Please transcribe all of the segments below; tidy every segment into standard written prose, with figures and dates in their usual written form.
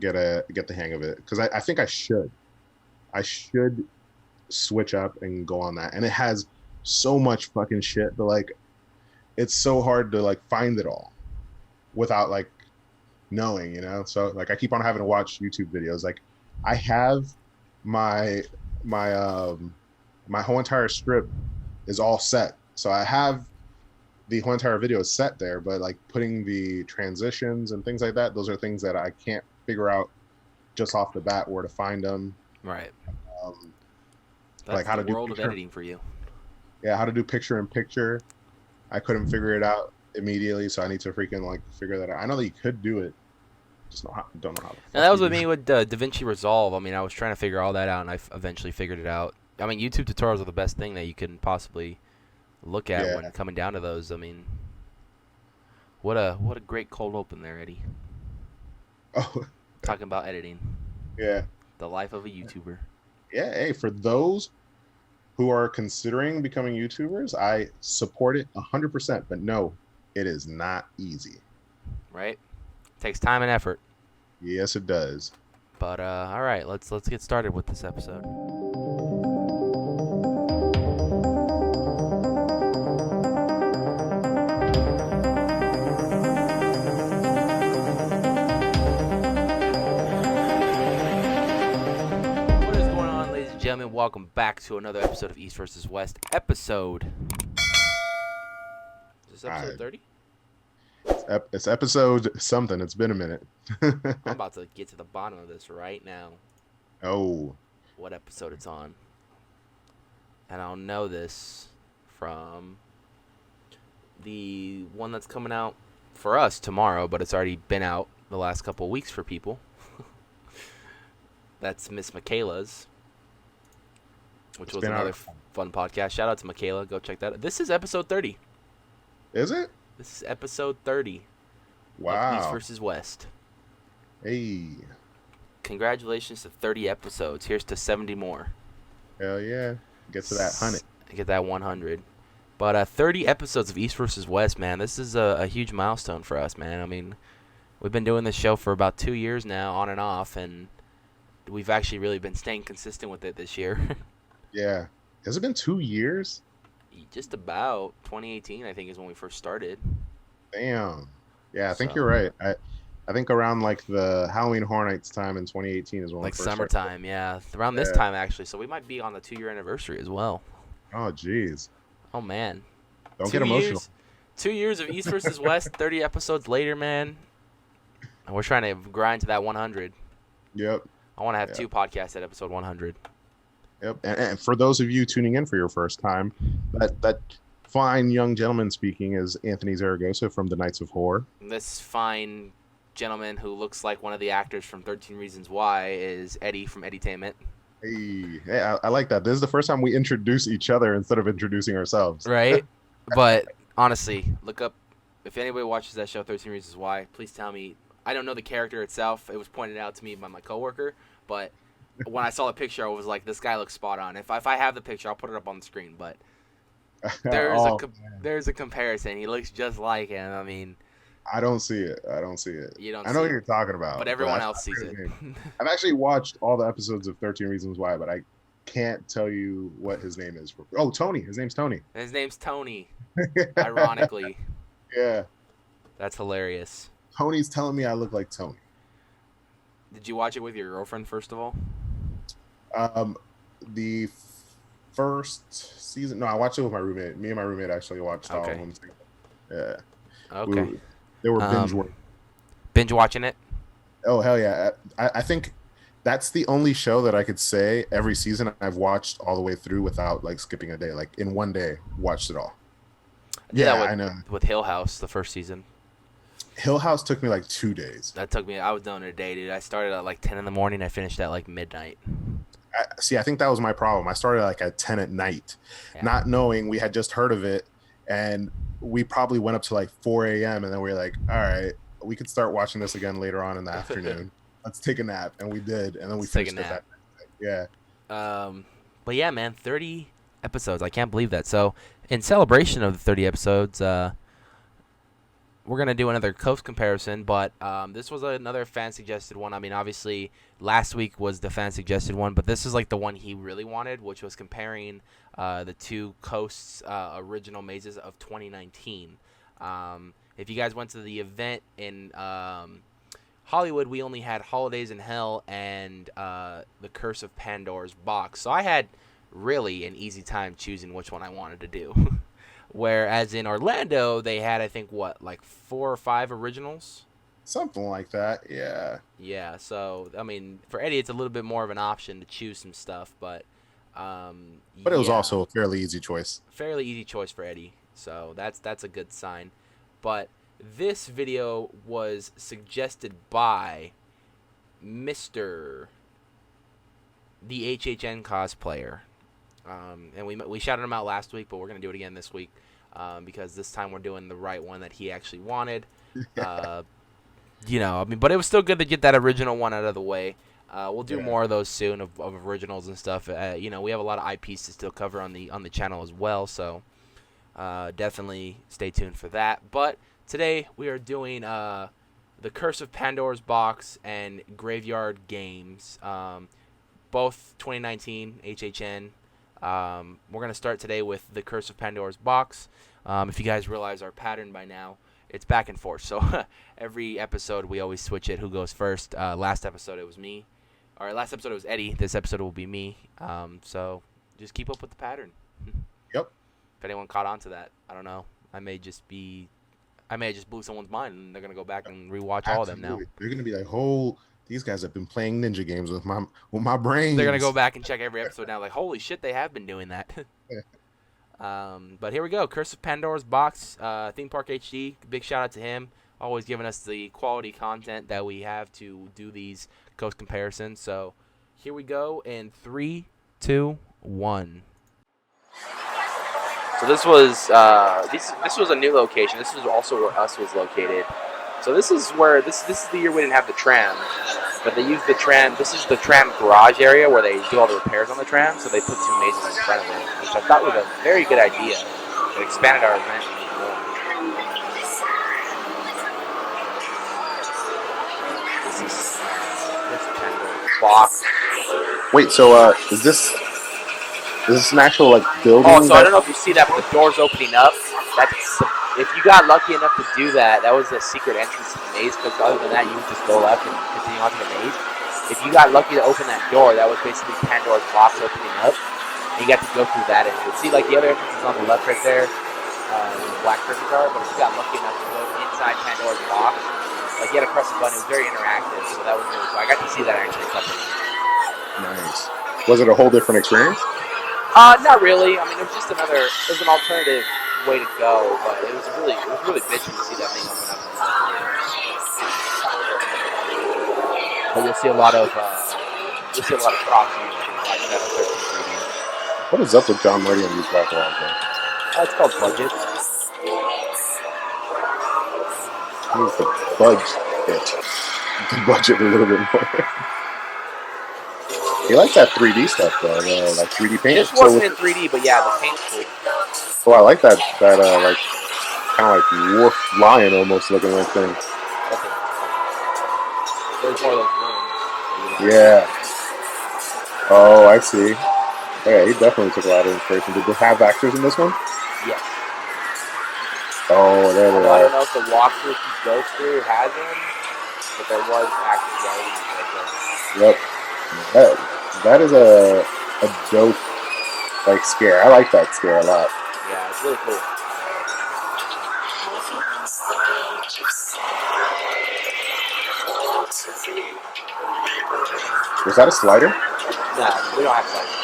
get the hang of it, because I think I should switch up and go on that. And it has so much fucking shit, but like it's so hard to like find it all without like knowing, So like I keep on having to watch YouTube videos. Like I have my my my whole entire script is all set. So I have the whole entire video is set there, but like putting the transitions and things like that, those are things that I can't figure out just off the bat where to find them. Right. Um, That's like how the to do world of editing for you. yeah, how to do picture in picture. I couldn't figure it out immediately, so I need to freaking like figure that out. I know that you could do it, just don't know how. The And fuck that was you with do me it. with DaVinci Resolve. I mean, I was trying to figure all that out, and I eventually figured it out. I mean, YouTube tutorials are the best thing that you can possibly look at Yeah. when coming down to those. I mean, what a great cold open there, Eddie. Oh, Talking about editing, yeah. the life of a YouTuber. Yeah. Hey, for those who are considering becoming YouTubers, I support it 100%. But no, it is not easy. Right? Takes time and effort. Yes, it does. But all right, let's get started with this episode. What is going on, ladies and gentlemen? Welcome back to another episode of East versus West. Is this I, episode 30? it's episode something. It's been a minute. I'm about to get to the bottom of this right now. Oh, What episode it's on. And I'll know this from the one that's coming out for us tomorrow, but it's already been out the last couple of weeks for people. That's Miss Michaela's, which it's was been another out. fun podcast. Shout out to Michaela. Go check that out. This is episode 30. Is it? This is episode 30 of East Wow. versus West. Hey, Congratulations to 30 episodes. Here's to 70 more. hell yeah. Get to that 100. Get that 100. But 30 episodes of East versus West, man. This is a huge milestone for us, man. I mean, we've been doing this show for about 2 years now, on and off, and we've actually really been staying consistent with it this year. Yeah. Has it been 2 years? Just about 2018, I think, is when we first started. Damn. Yeah, I think So, you're right. I think around like the Halloween Horror Nights time in 2018 is when we like first started. summertime, yeah. Around this Yeah. time, actually. So we might be on the 2-year anniversary as well. Oh, jeez. Oh, man. Don't Two get emotional. years, 2 years of East versus West, 30 episodes later, man. And we're trying to grind to that 100. Yep. I want to have Yeah. 2 podcasts at episode 100. Yep. And for those of you tuning in for your first time, that fine young gentleman speaking is Anthony Zaragoza from the Knights of Horror. And this fine gentleman who looks like one of the actors from 13 Reasons Why is Eddie from Edutainment. Hey, I like that. This is the first time we introduce each other instead of introducing ourselves. Right? But honestly, look up, if anybody watches that show, 13 Reasons Why, please tell me. I don't know the character itself. It was pointed out to me by my coworker, but when I saw the picture, I was like, this guy looks spot on. If I have the picture, I'll put it up on the screen. But Oh, there's a comparison. He looks just like him. I mean, I don't see it. you don't I know see what it, you're talking about. but everyone I else sees forget it. his name. I've actually watched all the episodes of 13 Reasons Why, but I can't tell you what his name is. Oh, Tony. His name's Tony. And his name's Tony, ironically. Yeah. That's hilarious. Tony's telling me I look like Tony. Did you watch it with your girlfriend, first of all? The first season. No, I watched it with my roommate. Me and my roommate actually watched all of Okay. them. Yeah. Okay. They were binge watching. Binge watching it? Oh, hell yeah. I think that's the only show that I could say every season I've watched all the way through without like skipping a day. Like in one day, watched it all. I did that I know. with Hill House, the first season. Hill House took me like 2 days. I was done in a day, dude. I started at like 10 in the morning. I finished at like midnight. I think that was my problem. I started like at 10 at night, Yeah. not knowing we had just heard of it. And we probably went up to like 4 a.m. And then we were like, all right, we could start watching this again later on in the afternoon. Let's take a nap. And we did. And then we Let's take a finished it nap. that night. Yeah. But yeah, man, 30 episodes. I can't believe that. So, in celebration of the 30 episodes, we're gonna do another coast comparison, but this was another fan suggested one. I mean, obviously last week was the fan suggested one, but this is like the one he really wanted, which was comparing the two coasts original mazes of 2019. If you guys went to the event in Hollywood, we only had Holidays in Hell and the Curse of Pandora's box, so I had really an easy time choosing which one I wanted to do. Whereas in Orlando, they had, I think, what, like 4 or 5 originals? Something like that, yeah. Yeah, so, I mean, for Eddie, it's a little bit more of an option to choose some stuff, but But it was yeah, also a fairly easy choice. fairly easy choice for Eddie, so that's a good sign. But this video was suggested by Mr. the HHN cosplayer. And we shouted him out last week, but we're going to do it again this week because this time we're doing the right one that he actually wanted. You know, I mean, but it was still good to get that original one out of the way. We'll do more of those soon of originals and stuff. You know, we have a lot of IPs to still cover on the channel as well, so definitely stay tuned for that. But today we are doing the Curse of Pandora's box and Graveyard Games, both 2019 HHN. We're going to start today with the Curse of Pandora's box. If you guys realize our pattern by now, it's back and forth. So every episode we always switch it. Who goes first? Last episode it was me. Or last episode it was Eddie. This episode will be me. So just keep up with the pattern. Yep. If anyone caught on to that, I don't know. I may just blew someone's mind and they're going to go back and rewatch all of them now. They're going to be like, these guys have been playing ninja games with my brain. They're going to go back and check every episode now like, holy shit, they have been doing that. But here we go. Curse of Pandora's box, Themparkhd HD. Big shout out to him. Always giving us the quality content that we have to do these coast comparisons. So here we go in 3, 2, 1. So this was this was a new location. This was also where us was located. So this is where this is the year we didn't have the tram, but they used the tram. This is the tram garage area where they do all the repairs on the tram. So they put 2 mazes in front of it, which I thought was a very good idea. It expanded our event even more. This is box. Wait, so is this an actual like building? Oh, so I don't know if you see that, but the door's opening up. If you got lucky enough to do that, that was the secret entrance to the maze. Because other than that, you would just go left and continue on to the maze. If you got lucky to open that door, that was basically Pandora's box opening up, and you got to go through that entrance. See, like the other entrance is on the left right there, where the black curtains are. But if you got lucky enough to go inside Pandora's box, like you had to press a button. It was very interactive, so that was really cool. I got to see that actually a couple of times. Nice. Was it a whole different experience? Not really. I mean, it was just an alternative way to go, but it was really bitchy to see that thing open up. But you'll see a lot of props used like that on 13 3D. What is up with John Murray and these black walls, man? It's called budget. He needs to budge it. The budget a little bit more. He likes that 3D stuff though, like 3D paint. This wasn't in 3D, but yeah, the paint's cool. Oh, I like that like kind of like wolf lion almost looking like thing. There's more of those rooms. Yeah. Oh, I see. Oh, yeah, he definitely took a lot of inspiration. Did they have actors in this one? Yes. Oh, there they are. I don't know if the walkthrough he goes through has them, but there was actors already. Yep. That is a dope like scare. I like that scare a lot. Yeah, it's really cool. Was that a slider? No, we don't have sliders.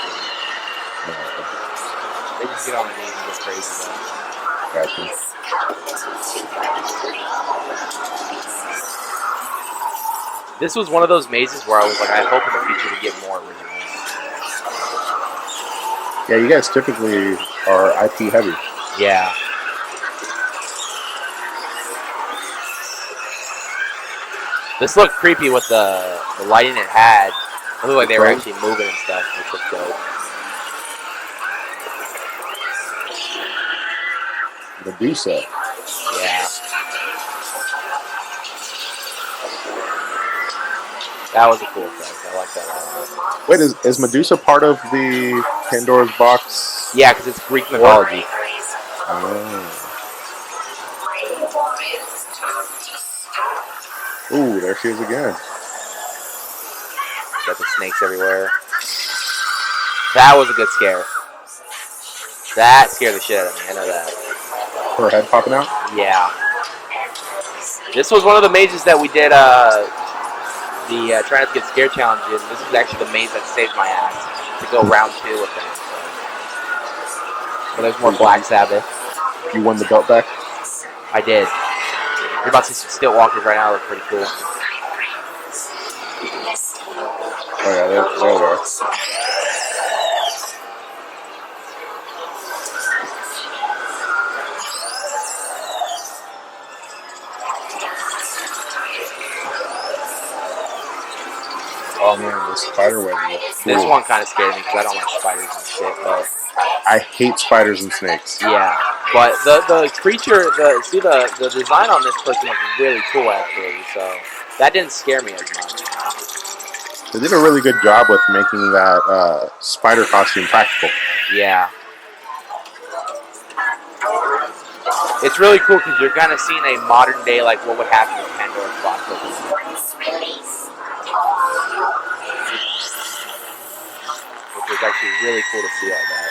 No, okay. They just get on their knees and go crazy though. Gotcha. This was one of those mazes where I was like, I hope in the future we get more originals. Yeah, you guys typically are IP heavy. Yeah. This looked creepy with the lighting it had. It looked like they were actually moving and stuff, which looked dope. The Medusa. Yeah. That was a cool effect. I like that a lot. Wait, is Medusa part of the Pandora's box? Yeah, because it's Greek lore? mythology. Oh. Ooh, there she is again. Got the snakes everywhere. That was a good scare. That scared the shit out of me. I know that. Her head popping out? Yeah. This was one of the mazes that we did the Try Not to Get Scared challenge in. This is actually the maze that saved my ass to go round 2 with them. So. But there's more Black Sabbath. You won the belt back? I did. You're about to see some stilt walkers right now. Look pretty cool. Oh yeah, there we are. Oh man, the spider web. This one kind of scared me because I don't like spiders and shit. But I hate spiders and snakes. yeah, but the creature, the design on this person was really cool actually. So that didn't scare me as much. They did a really good job with making that spider costume practical. Yeah. It's really cool because you're kind of seeing a modern day, like what would happen if Pandora's box opened. Which was actually really cool to see all that.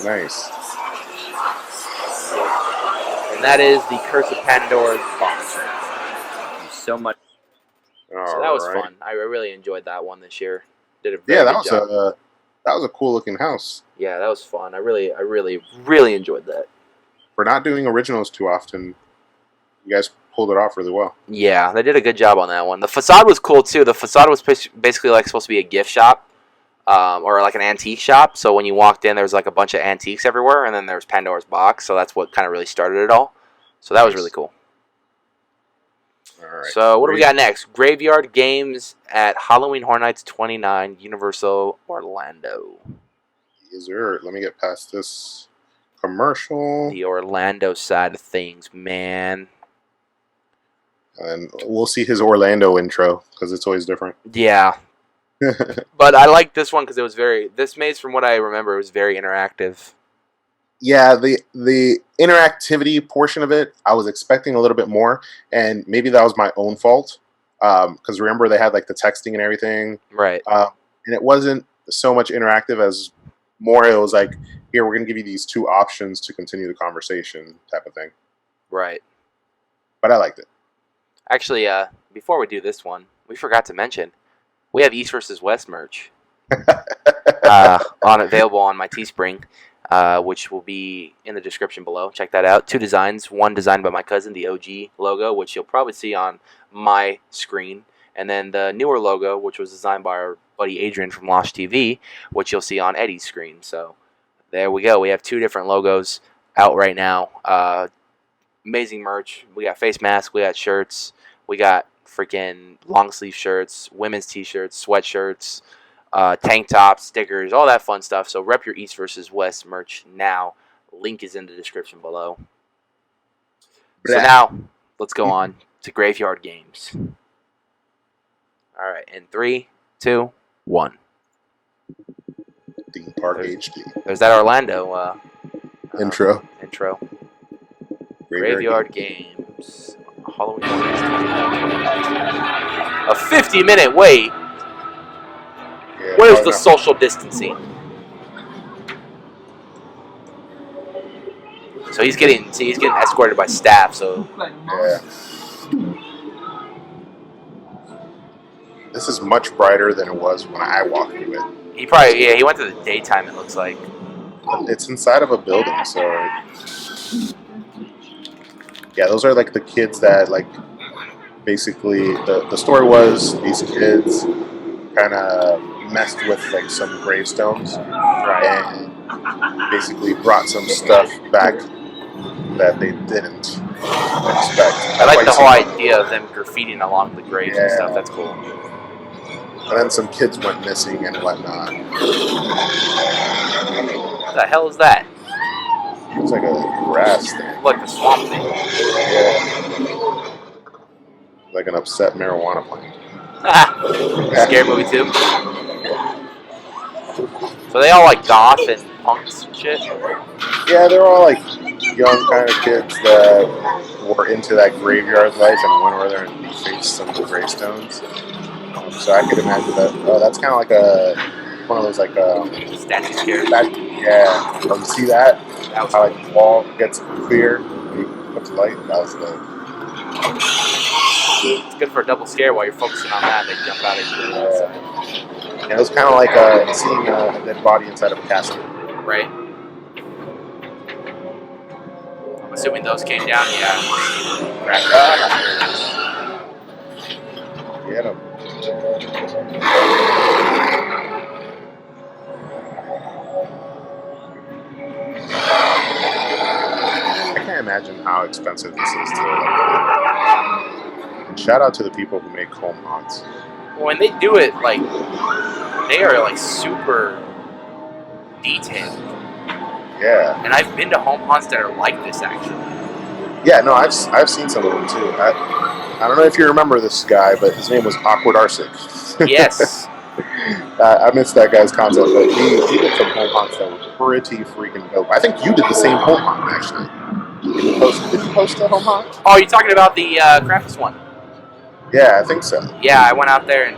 Nice. And that is the Curse of Pandora's box. Thank you so much. So that was fun. I really enjoyed that one this year. Did a very good job. That was a cool looking house. Yeah, that was fun. I really enjoyed that. For not doing originals too often, you guys pulled it off really well. Yeah, they did a good job on that one. The facade was cool too. The facade was basically like supposed to be a gift shop, or like an antique shop. So when you walked in, there was like a bunch of antiques everywhere, and then there was Pandora's box. So that's what kind of really started it all. So that was really cool. All right. So what do we got next? Graveyard Games at Halloween Horror Nights 29, Universal Orlando. Yes, sir. Let me get past this commercial. The Orlando side of things, man. And we'll see his Orlando intro because it's always different. Yeah. But I like this one because it was this maze, from what I remember, was very interactive. Yeah, the interactivity portion of it, I was expecting a little bit more, and maybe that was my own fault. Because remember, they had like the texting and everything. Right. And it wasn't so much interactive as more it was like, here, we're going to give you these 2 options to continue the conversation type of thing. Right. But I liked it. Actually, before we do this one, we forgot to mention, we have East versus West merch available on my Teespring, which will be in the description below. Check that out. 2 designs. One designed by my cousin, the OG logo, which you'll probably see on my screen. And then the newer logo, which was designed by our buddy Adrian from Lost TV, which you'll see on Eddie's screen. So there we go. We have 2 different logos out right now. Amazing merch. We got face masks. We got shirts. We got freaking long sleeve shirts, women's t-shirts, sweatshirts, tank tops, stickers, all that fun stuff. So rep your East versus West merch now. Link is in the description below. So now let's go on to Graveyard Games. All right, in 3, 2, 1. Themparkhd HD. There's that Orlando intro. Graveyard Games. Halloween. A 50-minute wait. Yeah, Where's the social distancing? So he's getting escorted by staff. So yeah. This is much brighter than it was when I walked through it. He went to the daytime. It looks like it's inside of a building, so yeah, those are like the kids that like basically the story was these kids kind of messed with like some gravestones, right, and basically brought some stuff back that they didn't expect. I like the whole idea of them graffitiing along the graves and stuff. That's cool. And then some kids went missing and whatnot. What the hell is that? It's like a grass thing. Like the swamp thing. Yeah. like an upset marijuana plant. Scary movie too. So they all like goth and punks and shit. Yeah, they're all like young kind of kids that were into that graveyard life and went over there and defaced some of the gravestones. So I could imagine that. Oh, that's kind of like one of those like Statue scares. Yeah. Oh, you see that? That was How like the wall gets clear when you put the light. That was the. It's good for a double scare while you're focusing on that. They jump out at you outside. Yeah, it was kind of like seeing a dead body inside of a casket. Right. I'm assuming those came down. Yeah. Get him. I can't imagine how expensive this is to. And shout out to the people who make home haunts. When they do it, like they are like super detailed. Yeah. And I've been to home haunts that are like this actually. Yeah, no, I've seen some of them too. I don't know if you remember this guy, but his name was Awkward Arsic. Yes. I missed that guy's content, but he did some home haunts that were pretty freaking dope. I think you did the same home haunt actually. Did you post a home haunt? Oh, you're talking about the Krampus one? Yeah, I think so. Yeah, I went out there and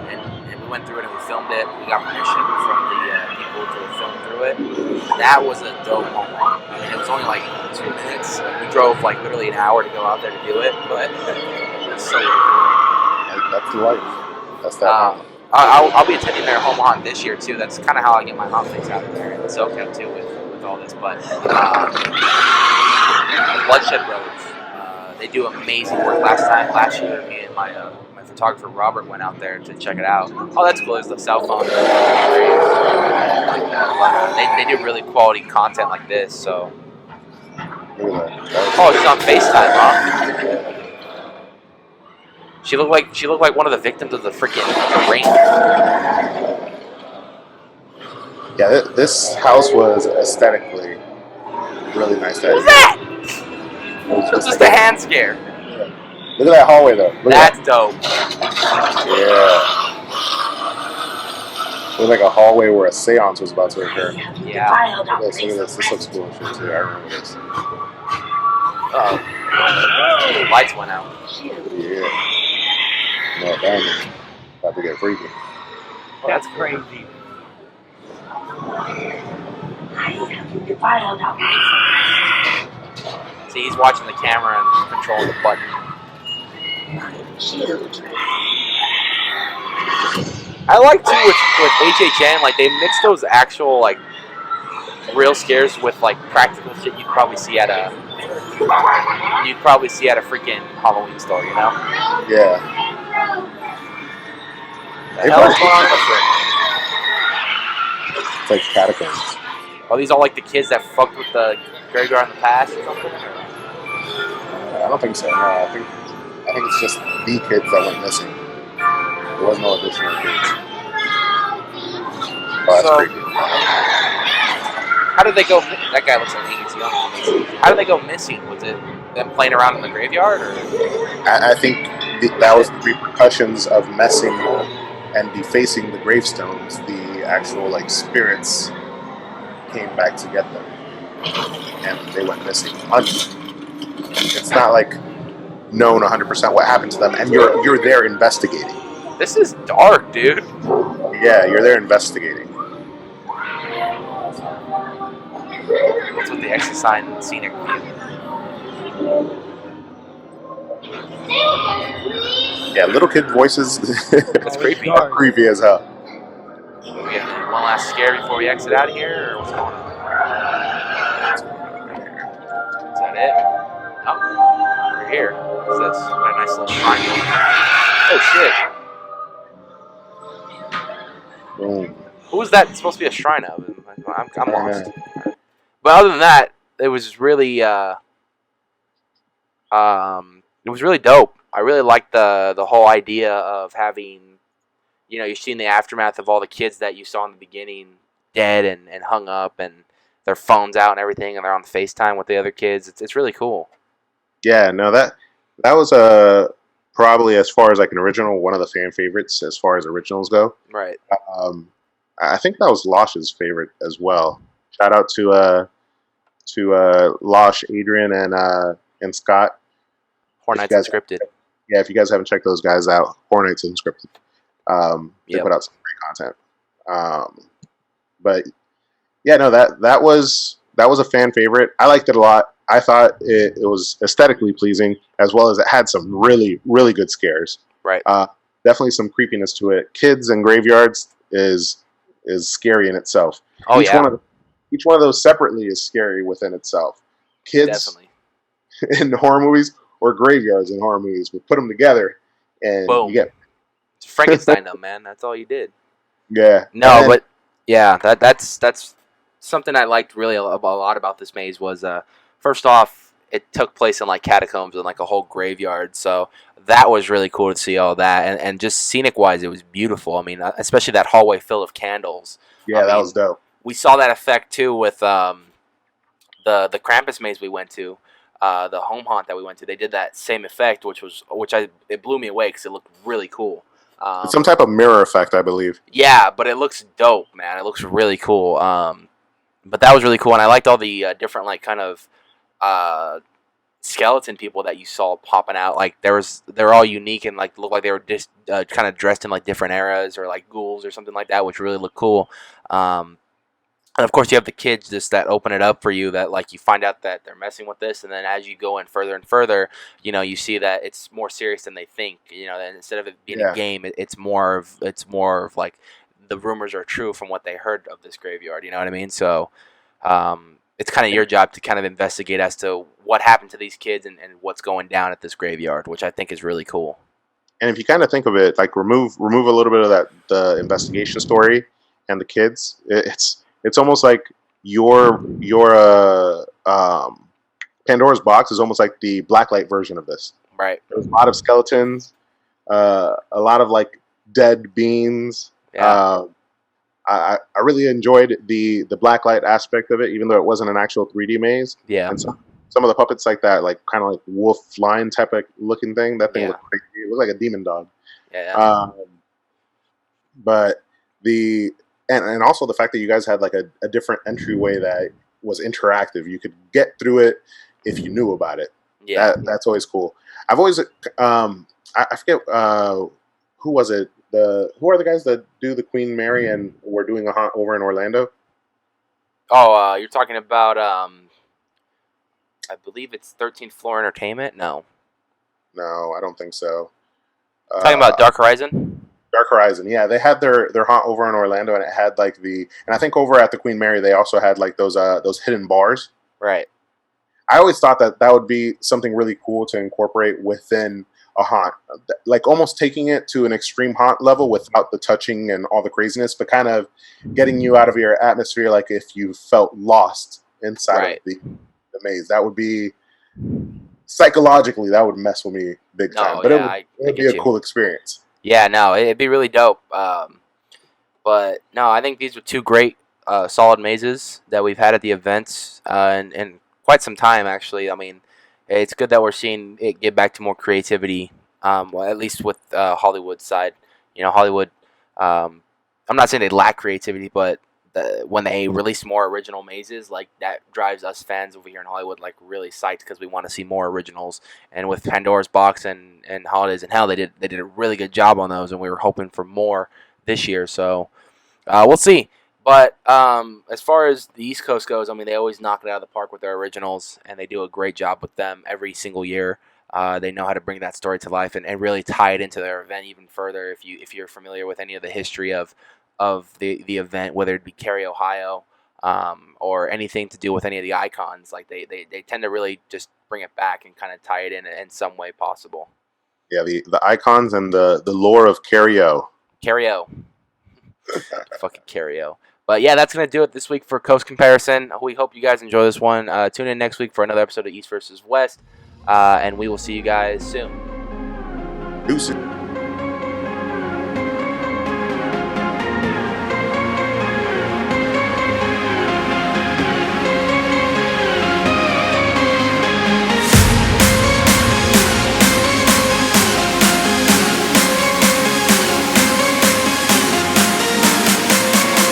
we went through it and we filmed it. We got permission from the people to film through it. That was a dope home haunt. I mean, it was only like 2 minutes. We drove like literally an hour to go out there to do it, but it was so cool. That's the life. That's that. I'll be attending their home haunt this year too. That's kind of how I get my haunt things out there in SoCal too with all this. But Bloodshed Roads, they do amazing work. Last year, me and my photographer Robert went out there to check it out. Oh, that's cool. There's the cell phone. They do really quality content like this. So. Oh, she's on FaceTime, huh? She looked like one of the victims of the freaking rain. Yeah, this house was aesthetically really nice. What was that? It was just a hand scare. Look at that hallway, though. That's dope. Yeah. It was like a hallway where a seance was about to occur. Yeah. Look at this. This looks cool and shit, too. I remember this. Uh-oh. The lights went out. Yeah. No, damn. About to get freaky. Oh, that's crazy. See, he's watching the camera and controlling the button. I like too with HHN, like they mix those actual like real scares with like practical shit you'd probably see at a freaking Halloween store, you know? Yeah. The hell is going on with this? It's like catacombs. Are these all like the kids that fucked with the graveyard in the past or something? I don't think so. No, I think it's just the kids that went missing. There was no additional kids. Oh, that's creepy. How did they go? That guy looks like he's young. How did they go missing? Was it them playing around in the graveyard, or? I think that was the repercussions of messing and defacing the gravestones. The actual like spirits came back to get them, and they went missing. It's not like known 100% what happened to them, and you're there investigating. This is dark, dude. Yeah, you're there investigating. What's with the exit sign and scenic view? Yeah, little kid voices. It's creepy. Creepy as hell. We got one last scare before we exit out of here, or what's going on? Is that it? Oh, we're here. What's this? Got a nice little shrine going. Oh shit! Boom. Who was that supposed to be a shrine of? I'm lost. But other than that, it was really dope. I really liked the whole idea of having, you know, you're seeing the aftermath of all the kids that you saw in the beginning dead and hung up and their phones out and everything, and they're on FaceTime with the other kids. It's really cool. Yeah, no, that was a probably as far as like an original, one of the fan favorites as far as originals go. Right. Um, I think that was Losh's favorite as well. Shout out to Losh, Adrian, and Scott. If you Hornets guys, Unscripted. yeah, if you guys haven't checked those guys out, Hornets Unscripted. They Yep. put out some great content. But yeah, no, that was a fan favorite. I liked it a lot. I thought it was aesthetically pleasing, as well as it had some really good scares. Right. Definitely some creepiness to it. Kids and graveyards is scary in itself. Oh each yeah. one of each one of those separately is scary within itself. Kids Definitely. in horror movies or graveyards in horror movies, we put them together, and Boom. you get It's Frankenstein though, man. That's all you did. yeah. No, And but yeah, that's something I liked really a lot about this maze was first off, it took place in like catacombs and like a whole graveyard, so that was really cool to see all that, and just scenic wise, it was beautiful. I mean, especially that hallway full of candles. I yeah, that was mean, dope. we saw that effect too with the Krampus maze we went to, the home haunt that we went to. They did that same effect, it blew me away because it looked really cool. It's some type of mirror effect, I believe. Yeah, but it looks dope, man. It looks really cool. But that was really cool, and I liked all the different like kind of uh, skeleton people that you saw popping out. Like they're all unique and like looked like they were just kind of dressed in like different eras or like ghouls or something like that, which really looked cool. Um, and of course, you have the kids just that open it up for you. That like you find out that they're messing with this, and then as you go in further and further, you see that it's more serious than they think. And instead of it being a Yeah, game, it's more of like the rumors are true from what they heard of this graveyard. You know what I mean? So it's kind of your job to kind of investigate as to what happened to these kids and what's going down at this graveyard, which I think is really cool. and if you kind of think of it, like remove a little bit of that the investigation story and the kids, it's almost like your Pandora's box is almost like the blacklight version of this. Right? There's a lot of skeletons, a lot of like dead beings. Yeah. I really enjoyed the blacklight aspect of it, even though it wasn't an actual 3D maze. Yeah. And some of the puppets like that, like kind of like wolf lion type of looking thing. That thing Yeah. looked crazy. It looked like a demon dog. Yeah. Um, but the and also the fact that you guys had like a different entryway that was interactive. You could get through it if you knew about it. Yeah. That's always cool. I've always I forget who was it. Who are the guys that do the Queen Mary and were doing a haunt over in Orlando? Oh, you're talking about I believe it's 13th Floor Entertainment. No, No, I don't think so. talking about Dark Horizon. Dark Horizon. Yeah, they had their haunt over in Orlando, and it had like and I think over at the Queen Mary they also had like those hidden bars. Right. I always thought that would be something really cool to incorporate within a haunt, like almost taking it to an extreme haunt level without the touching and all the craziness, but kind of getting you out of your atmosphere, like if you felt lost inside Right. of the maze. That would be psychologically that would mess with me big time, No, but yeah, I it would be get a you. cool experience. Yeah, no, it'd be really dope. But no, I think these were two great, solid mazes that we've had at the events, and quite some time actually. I mean, it's good that we're seeing it get back to more creativity. Well, at least with Hollywood side, Hollywood. I'm not saying they lack creativity, but when they release more original mazes, like that drives us fans over here in Hollywood like really psyched because we want to see more originals. And with Pandora's Box and Holidays in Hell, they did a really good job on those, and we were hoping for more this year. So we'll see. But as far as the East Coast goes, I mean, they always knock it out of the park with their originals, and they do a great job with them every single year. They know how to bring that story to life and really tie it into their event even further. If you're familiar with any of the history of the event, whether it be Cary, Ohio, or anything to do with any of the icons, like they tend to really just bring it back and kind of tie it in some way possible. Yeah, the icons and the lore of Cario. Carrio. Fucking Carrio. But yeah, that's going to do it this week for Coast Comparison. We hope you guys enjoy this one. Tune in next week for another episode of East versus West. And we will see you guys soon. Deuces.